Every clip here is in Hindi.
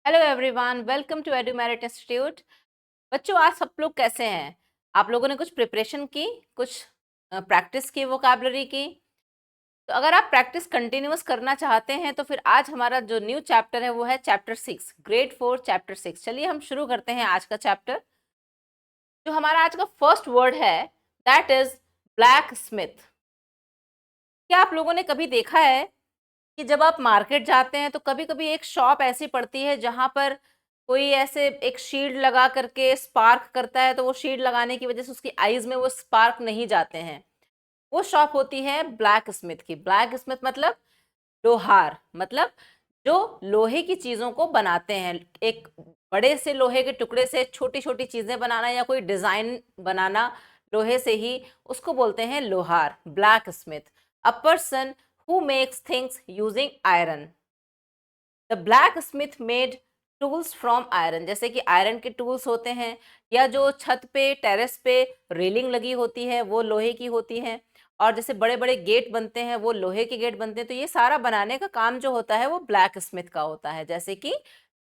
Hello everyone, welcome to Edumerit institute. बच्चों, आज सब लोग कैसे हैं? आप लोगों ने कुछ प्रिपरेशन की, कुछ प्रैक्टिस की, वोकैबुलरी की। तो अगर आप प्रैक्टिस कंटिन्यूअस करना चाहते हैं तो फिर आज हमारा जो न्यू चैप्टर है वो है चैप्टर 6, ग्रेड 4 चैप्टर 6। चलिए हम शुरू करते हैं आज का चैप्टर। जो हमारा आज का फर्स्ट वर्ड है दैट इज ब्लैक स्मिथ। क्या आप लोगों ने कभी देखा है कि जब आप मार्केट जाते हैं तो कभी-कभी एक शॉप ऐसी पड़ती है जहाँ पर कोई ऐसे एक शील्ड लगा करके स्पार्क करता है, तो वो शील्ड लगाने की वजह से उसकी आईज में वो स्पार्क नहीं जाते हैं। वो शॉप होती है ब्लैक स्मिथ की। ब्लैक स्मिथ मतलब लोहार, मतलब जो लोहे की चीजों को बनाते हैं। एक बड़े से लोहे के टुकड़े से छोटी छोटी चीजें बनाना या कोई डिजाइन बनाना लोहे से ही, उसको बोलते हैं लोहार, black Smith. A person who makes things using iron. The blacksmith made tools from iron। जैसे कि आयरन के टूल्स होते हैं, या जो छत पे टेरेस पे रेलिंग लगी होती है वो लोहे की होती है, और जैसे बड़े बड़े गेट बनते हैं वो लोहे के गेट बनते हैं। तो ये सारा बनाने का काम जो होता है वो ब्लैक स्मिथ का होता है, जैसे कि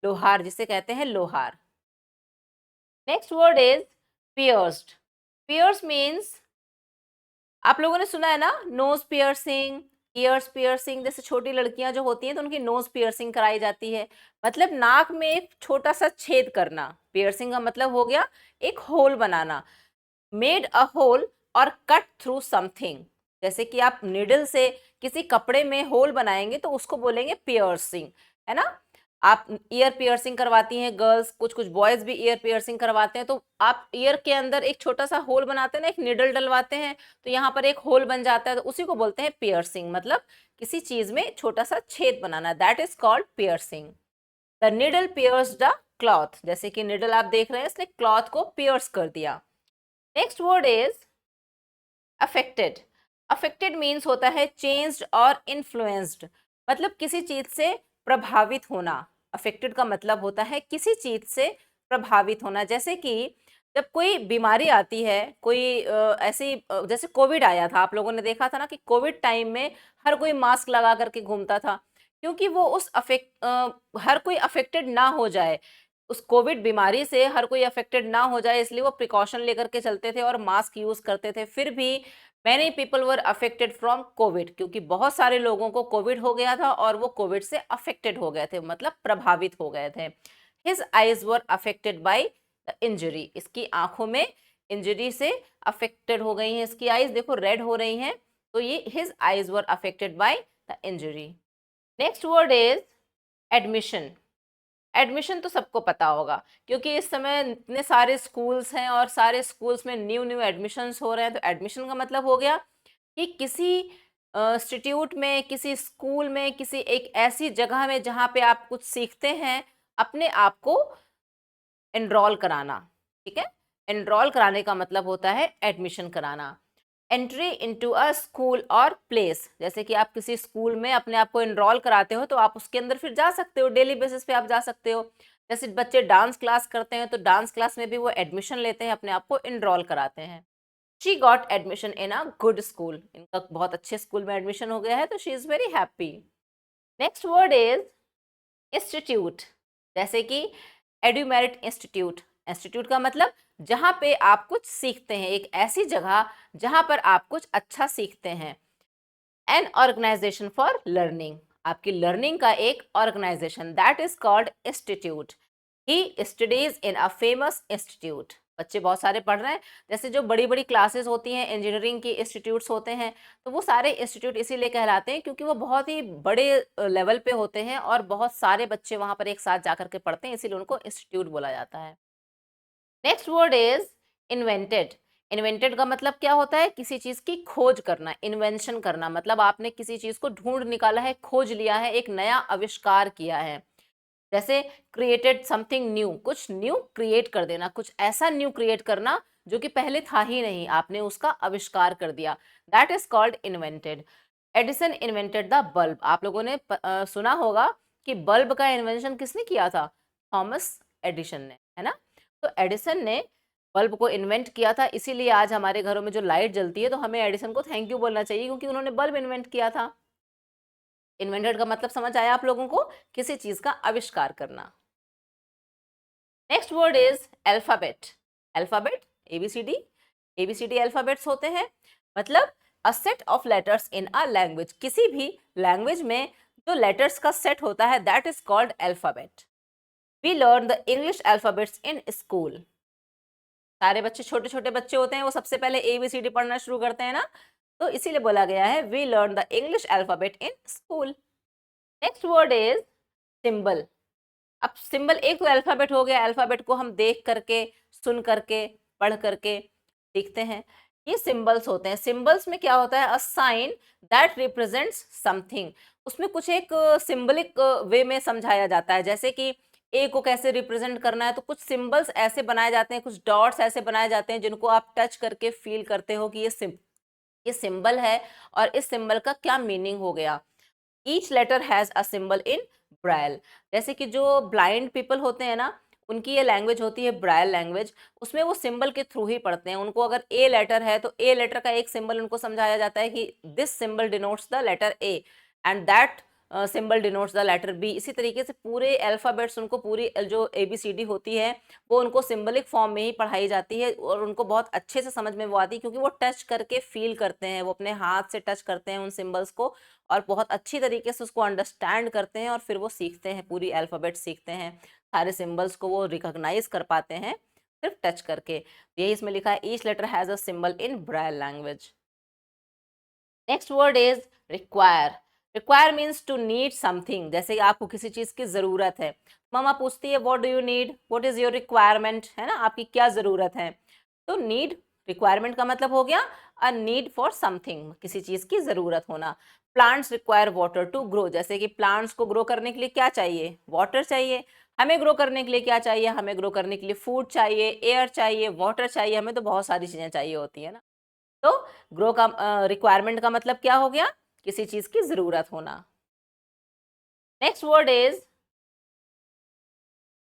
लोहार, जिसे कहते हैं लोहार। Next word is pierced. Pierce means, आप लोगों ने सुना है ना, नोज पियर्सिंग, ईयर्स पियर्सिंग। जैसे छोटी लड़कियां जो होती हैं तो उनकी नोज पियर्सिंग कराई जाती है, मतलब नाक में एक छोटा सा छेद करना। पियर्सिंग का मतलब हो गया एक होल बनाना। मेड अ होल और कट थ्रू समथिंग। जैसे कि आप निडल से किसी कपड़े में होल बनाएंगे तो उसको बोलेंगे पियर्सिंग, है ना। आप ईयर पियर्सिंग करवाती हैं गर्ल्स, कुछ कुछ बॉयज भी ईयर पियर्सिंग करवाते हैं। तो आप ईयर के अंदर एक छोटा सा होल बनाते हैं ना, एक निडल डलवाते हैं, तो यहाँ पर एक होल बन जाता है, तो उसी को बोलते हैं पियर्सिंग। मतलब किसी चीज में छोटा सा छेद बनाना, that is called piercing. The needle pierce the cloth. जैसे कि निडल आप देख रहे हैं, इसने क्लॉथ को पियर्स कर दिया। Next word is affected. Affected means होता है चेंज्ड और इन्फ्लुएंस्ड, मतलब किसी चीज से प्रभावित होना। अफेक्टेड का मतलब होता है किसी चीज से प्रभावित होना। जैसे कि जब कोई बीमारी आती है, कोई ऐसी जैसे कोविड आया था, आप लोगों ने देखा था ना कि कोविड टाइम में हर कोई मास्क लगा करके घूमता था, क्योंकि वो उस हर कोई अफेक्टेड ना हो जाए, उस कोविड बीमारी से हर कोई अफेक्टेड ना हो जाए, इसलिए वो प्रिकॉशन लेकर के चलते थे और मास्क यूज करते थे। फिर भी many people were affected from Covid, क्योंकि बहुत सारे लोगों को कोविड हो गया था और वो कोविड से अफेक्टेड हो गए थे, मतलब प्रभावित हो गए थे। His eyes were affected by the injury. इसकी आंखों में इंजरी से अफेक्टेड हो गई हैं इसकी आईज, देखो रेड हो रही हैं, तो ये his eyes were affected by the injury. Next word is admission. Admission तो सबको पता होगा, क्योंकि इस समय इतने सारे स्कूल्स हैं और सारे स्कूल्स में न्यू न्यू एडमिशन्स हो रहे हैं। तो एडमिशन का मतलब हो गया कि किसी इंस्टीट्यूट में, किसी स्कूल में, किसी एक ऐसी जगह में जहाँ पे आप कुछ सीखते हैं, अपने आप को एनरोल कराना। ठीक है, एनरोल कराने का मतलब होता है एडमिशन कराना। एंट्री इनटू अ स्कूल और प्लेस। जैसे कि आप किसी स्कूल में अपने आप को एनरोल कराते हो तो आप उसके अंदर फिर जा सकते हो, डेली बेसिस पे आप जा सकते हो। जैसे बच्चे डांस क्लास करते हैं तो डांस क्लास में भी वो एडमिशन लेते हैं, अपने आप को एनरोल कराते हैं। She got admission in a good school. इनका बहुत अच्छे स्कूल में एडमिशन हो गया है, तो she is very happy. Next word is institute. जैसे कि एडुमेरिट इंस्टीट्यूट। इंस्टीट्यूट का मतलब जहां पे आप कुछ सीखते हैं, एक ऐसी जगह जहां पर आप कुछ अच्छा सीखते हैं। एन ऑर्गेनाइजेशन फॉर लर्निंग, आपकी लर्निंग का एक organization, that is called institute. He studies in a famous institute. बच्चे बहुत सारे पढ़ रहे हैं, जैसे जो बड़ी बड़ी क्लासेस होती हैं, इंजीनियरिंग की इंस्टीट्यूट्स होते हैं, तो वो सारे इंस्टीट्यूट इसीलिए कहलाते हैं क्योंकि वो बहुत ही बड़े लेवल पे होते हैं और बहुत सारे बच्चे वहां पर एक साथ जाकर के पढ़ते हैं, इसीलिए उनको इंस्टीट्यूट बोला जाता है। Next word is invented. Invented का मतलब क्या होता है, किसी चीज की खोज करना, इन्वेंशन करना, मतलब आपने किसी चीज को ढूंढ निकाला है, खोज लिया है, एक नया आविष्कार किया है। जैसे क्रिएटेड समथिंग न्यू, कुछ न्यू क्रिएट कर देना, कुछ ऐसा न्यू क्रिएट करना जो कि पहले था ही नहीं, आपने उसका आविष्कार कर दिया, that is called invented. Edison invented the bulb. आप लोगों ने सुना होगा कि बल्ब का इन्वेंशन किसने किया था? थॉमस एडिसन ने, है ना। तो एडिसन ने बल्ब को इन्वेंट किया था, इसीलिए आज हमारे घरों में जो लाइट जलती है तो हमें एडिसन को थैंक यू बोलना चाहिए, क्योंकि उन्होंने बल्ब इन्वेंट किया था। इन्वेंटेड का मतलब समझ आया आप लोगों को? किसी चीज का आविष्कार करना। Next word is alphabet. Alphabet A B C D, A B C D alphabets होते हैं, मतलब a set of letters in a language. किसी भी लैंग्वेज में जो लेटर्स का सेट होता है that is called alphabet. We learn the English alphabets in school. सारे बच्चे, छोटे छोटे बच्चे होते हैं, वो सबसे पहले एबीसीडी पढ़ना शुरू करते हैं ना, तो इसीलिए बोला गया है we learn the English alphabet in school. Next word is symbol. अब सिंबल एक तो अल्फाबेट हो गया, अल्फाबेट को हम देख करके, सुन करके, पढ़ करके सीखते हैं। ये सिंबल्स होते हैं। सिंबल्स में क्या होता है, a sign that represents something. उसमें कुछ एक सिंबलिक वे में समझाया जाता है, जैसे कि ए को कैसे रिप्रेजेंट करना है, तो कुछ सिंबल्स ऐसे बनाए जाते हैं, कुछ डॉट्स ऐसे बनाए जाते हैं जिनको आप टच करके फील करते हो कि ये सिंबल है और इस सिंबल का क्या मीनिंग हो गया। Each letter has a symbol in Braille. जैसे कि जो ब्लाइंड पीपल होते हैं ना, उनकी ये लैंग्वेज होती है ब्राइल लैंग्वेज। उसमें वो सिंबल के थ्रू ही पढ़ते हैं। उनको अगर ए लेटर है तो ए लेटर का एक सिंबल उनको समझाया जाता है कि this symbol denotes the letter A and that symbol denotes the letter B. इसी तरीके से पूरे अल्फाबेट्स, उनको पूरी जो एबीसीडी होती है वो उनको सिंबलिक फॉर्म में ही पढ़ाई जाती है और उनको बहुत अच्छे से समझ में वो आती है, क्योंकि वो टच करके फील करते हैं, वो अपने हाथ से टच करते हैं उन सिंबल्स को और बहुत अच्छी तरीके से उसको अंडरस्टैंड करते हैं और फिर वो सीखते हैं, पूरी अल्फ़ाबेट सीखते हैं, सारे सिंबल्स को वो रिकॉग्नाइज कर पाते हैं सिर्फ टच करके। यही इसमें लिखा है each letter has a symbol in Braille language. Next word is require. Require means to need something. जैसे कि आपको किसी चीज़ की ज़रूरत है, मम्मा पूछती है what do you need, what is your requirement, है ना, आपकी क्या ज़रूरत है। तो नीड, रिक्वायरमेंट का मतलब हो गया अ नीड फॉर समथिंग, किसी चीज़ की ज़रूरत होना। Plants require water to grow. जैसे कि प्लांट्स को ग्रो करने के लिए क्या चाहिए, वाटर चाहिए। हमें ग्रो करने के लिए क्या चाहिए, हमें ग्रो करने के लिए फूड चाहिए, एयर चाहिए, वाटर चाहिए, हमें तो बहुत सारी चीज़ें चाहिए होती है ना। तो ग्रो का रिक्वायरमेंट का मतलब क्या हो गया, किसी चीज की जरूरत होना। Next word is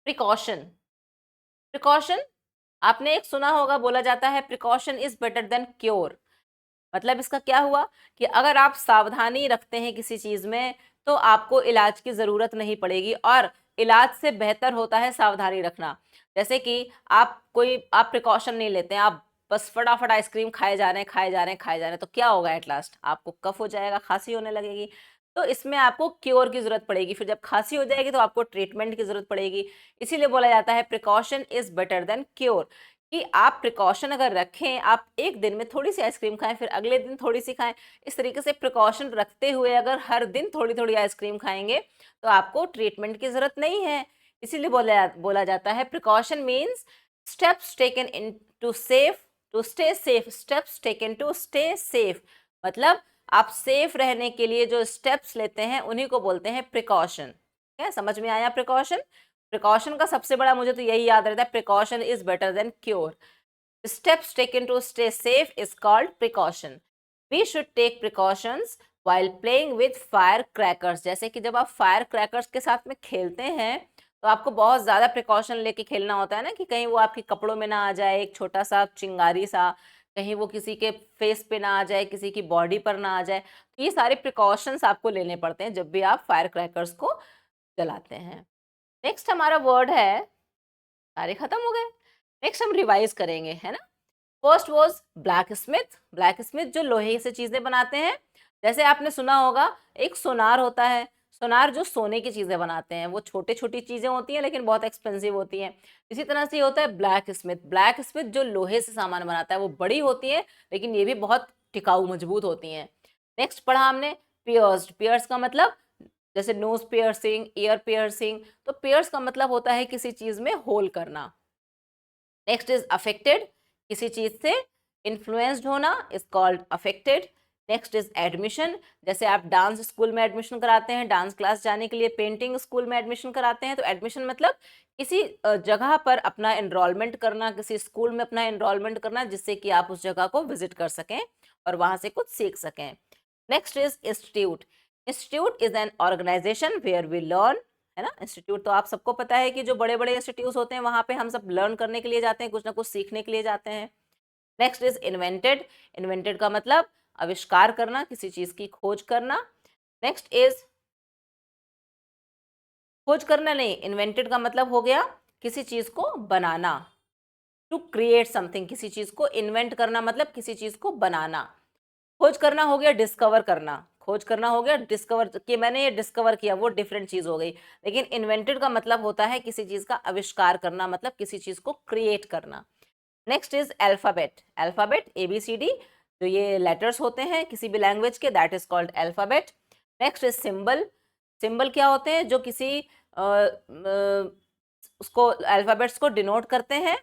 precaution. Precaution, आपने एक सुना होगा, बोला जाता है precaution is better than cure. मतलब इसका क्या हुआ कि अगर आप सावधानी रखते हैं किसी चीज में तो आपको इलाज की जरूरत नहीं पड़ेगी, और इलाज से बेहतर होता है सावधानी रखना। जैसे कि आप प्रिकॉशन नहीं लेते हैं, आप बस फटाफट आइसक्रीम खाए जा रहे हैं, खाए जा रहे हैं, खाए जा रहे हैं, तो क्या होगा, एट लास्ट आपको कफ हो जाएगा, खांसी होने लगेगी। तो इसमें आपको क्योर की जरूरत पड़ेगी, फिर जब खांसी हो जाएगी तो आपको ट्रीटमेंट की जरूरत पड़ेगी। इसीलिए बोला जाता है precaution is better than cure, कि आप प्रिकॉशन अगर रखें, आप एक दिन में थोड़ी सी आइसक्रीम खाएं, फिर अगले दिन थोड़ी सी खाएं, इस तरीके से प्रिकॉशन रखते हुए अगर हर दिन थोड़ी थोड़ी आइसक्रीम खाएंगे तो आपको ट्रीटमेंट की जरूरत नहीं है। इसीलिए बोला जाता है precaution means steps taken in to safe, to stay safe, steps taken to stay safe. मतलब आप सेफ रहने के लिए जो स्टेप्स लेते हैं उन्हीं को बोलते हैं प्रिकॉशन। क्या समझ में आया प्रिकॉशन? प्रिकॉशन का सबसे बड़ा मुझे तो यही याद रहता है, precaution is better than cure. Steps taken to stay safe is called precaution. We should take precautions while playing with fire crackers. जैसे कि जब आप फायर क्रैकर्स के साथ में खेलते हैं तो आपको बहुत ज़्यादा प्रिकॉशन लेके खेलना होता है ना, कि कहीं वो आपके कपड़ों में ना आ जाए, एक छोटा सा चिंगारी सा, कहीं वो किसी के फेस पे ना आ जाए, किसी की बॉडी पर ना आ जाए। तो ये सारे प्रिकॉशंस आपको लेने पड़ते हैं जब भी आप फायर क्रैकर्स को जलाते हैं। नेक्स्ट हमारा वर्ड है, सारे खत्म हो गए, नेक्स्ट हम रिवाइज करेंगे, है ना। First was black Smith. Black Smith जो लोहे से चीजें बनाते हैं। जैसे आपने सुना होगा एक सोनार होता है, सोनार जो सोने की चीजें बनाते हैं, वो छोटे छोटी चीजें होती हैं लेकिन बहुत एक्सपेंसिव होती हैं। इसी तरह से होता है ब्लैक स्मिथ। ब्लैक स्मिथ जो लोहे से सामान बनाता है, वो बड़ी होती है लेकिन ये भी बहुत टिकाऊ मजबूत होती हैं। नेक्स्ट पढ़ा हमने पियर्स्ड। पियर्स का मतलब जैसे नोज पियर्सिंग, ईयर पियर्सिंग। तो पियर्स का मतलब होता है किसी चीज में होल करना। नेक्स्ट इज अफेक्टेड, किसी चीज से इन्फ्लुएंस्ड होना is called affected. Next is admission, जैसे आप डांस स्कूल में एडमिशन कराते हैं, डांस क्लास जाने के लिए, पेंटिंग स्कूल में एडमिशन कराते हैं, तो एडमिशन मतलब किसी जगह पर अपना एनरोलमेंट करना, किसी स्कूल में अपना एनरोलमेंट करना, जिससे कि आप उस जगह को विजिट कर सकें और वहां से कुछ सीख सकें। Next is institute. Institute is an organization where we learn, है ना। इंस्टीट्यूट तो आप सबको पता है कि जो बड़े बड़े इंस्टीट्यूट होते हैं वहां पे हम सब लर्न करने के लिए जाते हैं, कुछ ना कुछ सीखने के लिए जाते हैं। Next is invented. इन्वेंटेड का मतलब आविष्कार करना, किसी चीज की खोज करना। नेक्स्ट इज खोज करना नहीं, इन्वेंटेड का मतलब हो गया किसी चीज को बनाना, टू क्रिएट समथिंग, किसी चीज को इन्वेंट करना मतलब किसी चीज को बनाना। खोज करना हो गया डिस्कवर करना, खोज करना हो गया डिस्कवर कि मैंने ये डिस्कवर किया, वो डिफरेंट चीज हो गई। लेकिन इन्वेंटेड का मतलब होता है किसी चीज का आविष्कार करना, मतलब किसी चीज को क्रिएट करना। Next is alphabet, alphabet ABCD जो ये लेटर्स होते हैं किसी भी लैंग्वेज के, that is called alphabet. Next is symbol, symbol क्या होते हैं जो किसी उसको अल्फाबेट्स को डिनोट करते हैं,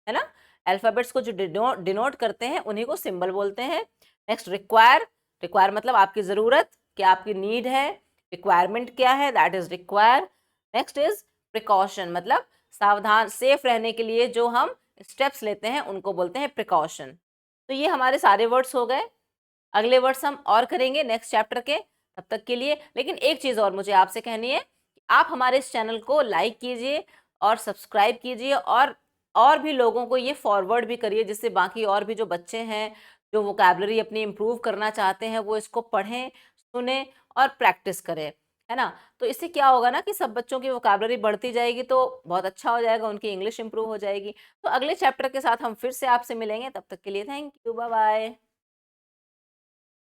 है ना, अल्फाबेट्स को जो डिनोट करते हैं उन्हीं को सिंबल बोलते हैं। नेक्स्ट रिक्वायर, रिक्वायर मतलब आपकी ज़रूरत, क्या आपकी नीड है, रिक्वायरमेंट क्या है, that is require. Next is precaution, मतलब सावधान सेफ रहने के लिए जो हम स्टेप्स लेते हैं उनको बोलते हैं प्रिकॉशन। तो ये हमारे सारे वर्ड्स हो गए। अगले वर्ड्स हम और करेंगे नेक्स्ट चैप्टर के, तब तक के लिए। लेकिन एक चीज़ और मुझे आपसे कहनी है, आप हमारे इस चैनल को लाइक कीजिए और सब्सक्राइब कीजिए, और भी लोगों को ये फॉरवर्ड भी करिए, जिससे बाकी और भी जो बच्चे हैं जो वोकैबलरी अपनी इम्प्रूव करना चाहते हैं वो इसको पढ़ें, सुने और प्रैक्टिस करें, है ना। तो इससे क्या होगा ना कि सब बच्चों की वोकैबलरी बढ़ती जाएगी, तो बहुत अच्छा हो जाएगा, उनकी इंग्लिश इंप्रूव हो जाएगी। तो अगले चैप्टर के साथ हम फिर से आपसे मिलेंगे, तब तक के लिए थैंक यू, बाय बाय।